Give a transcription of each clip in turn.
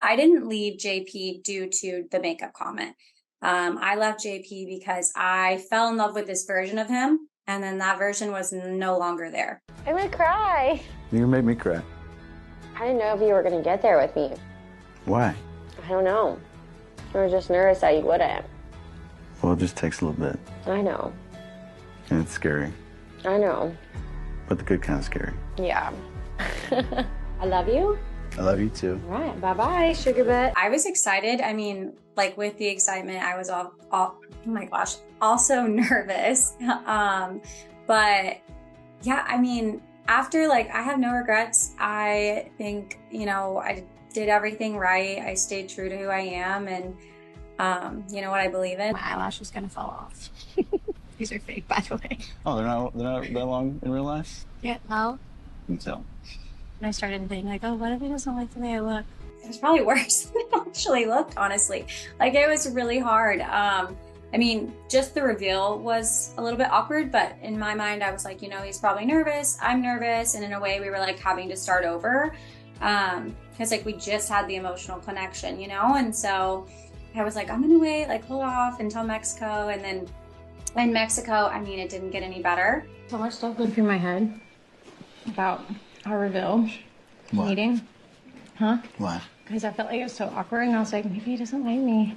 I didn't leave JP due to the makeup comment. I left JP because I fell in love with this version of him, and then that version was no longer there. I'm gonna cry. You're gonna make me cry. I didn't know if you were gonna get there with me. Why? I don't know. I was just nervous that you wouldn't. Well, it just takes a little bit. I know. And it's scary. I know. But the good kind of scary. Yeah. I love you. I love you too. All right, bye-bye, sugar butt. I was excited. I mean, like with the excitement, I was oh my gosh, also nervous. But yeah, I mean, after I have no regrets. I think, I did everything right. I stayed true to who I am and, what I believe in. My eyelash is gonna fall off. These are fake, by the way. Oh, they're not that long in real life? Yeah, no. You can tell. And I started thinking oh, what if he doesn't like the way I look? It was probably worse than it actually looked, honestly. It was really hard. I mean, just the reveal was a little bit awkward, but in my mind, I was like, he's probably nervous. I'm nervous. And in a way, we were having to start over. Because we just had the emotional connection, And so I was like, I'm going to wait, hold off until Mexico. And then in Mexico, I mean, it didn't get any better. So much stuff went through my head about our reveal meeting. Huh? Why? Because I felt like it was so awkward, and I was like, maybe he doesn't like me.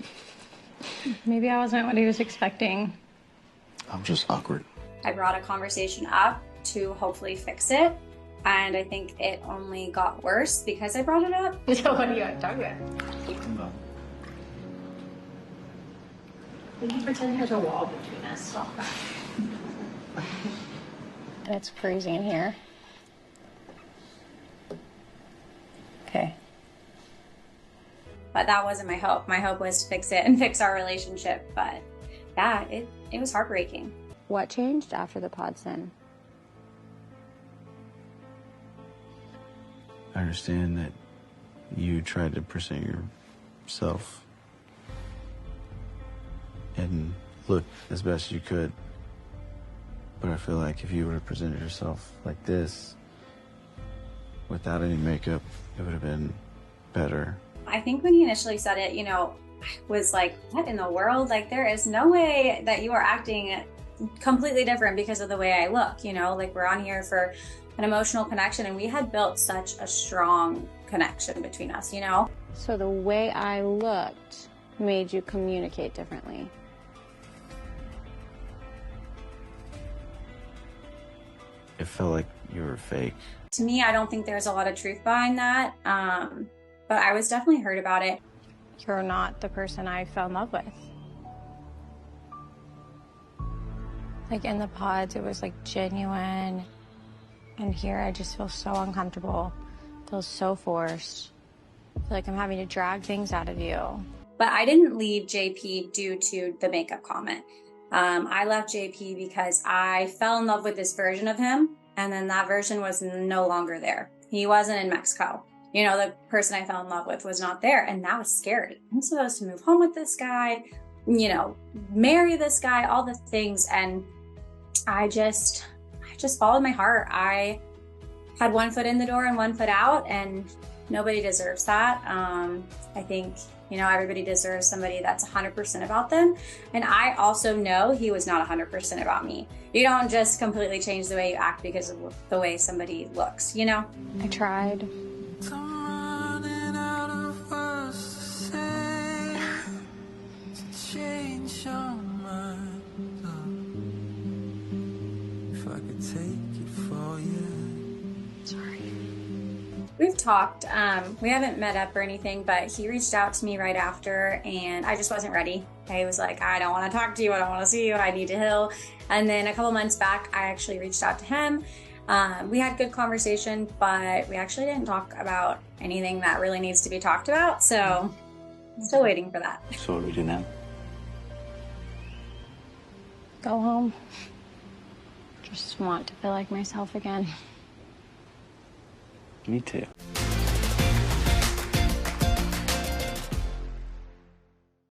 Maybe I wasn't what he was expecting. I'm just awkward. I brought a conversation up to hopefully fix it. And I think it only got worse because I brought it up. So what are you talking about? We can pretend there's a wall between us. And it's freezing in here. Okay. But that wasn't my hope. My hope was to fix it and fix our relationship. But yeah, it was heartbreaking. What changed after the pod sin? I understand that you tried to present yourself and look as best you could. But I feel like if you would have presented yourself like this, without any makeup, it would have been better. I think when he initially said it, I was like, what in the world? There is no way that you are acting completely different because of the way I look, we're on here for an emotional connection, and we had built such a strong connection between us, So the way I looked made you communicate differently. It felt like you were fake. To me, I don't think there's a lot of truth behind that. But I was definitely hurt about it. You're not the person I fell in love with. In the pods, it was genuine. And here, I just feel so uncomfortable. Feel so forced. I feel like I'm having to drag things out of you. But I didn't leave JP due to the makeup comment. I left JP because I fell in love with this version of him, and then that version was no longer there. He wasn't in Mexico. The person I fell in love with was not there, and that was scary. I'm supposed to move home with this guy, marry this guy, all the things, and I just followed my heart. I had one foot in the door and one foot out, and nobody deserves that. I think, everybody deserves somebody that's 100% about them. And I also know he was not 100% about me. You don't just completely change the way you act because of the way somebody looks, I tried. I'm running out of words to say to change your mind. If I could take it for you. Sorry. We've talked. We haven't met up or anything, but he reached out to me right after, and I just wasn't ready. I was like, I don't want to talk to you. I don't want to see you. I need to heal. And then a couple months back, I actually reached out to him. We had good conversation, but we actually didn't talk about anything that really needs to be talked about. So I'm still waiting for that. So what do we do now? Go home. Just want to feel like myself again. Me too.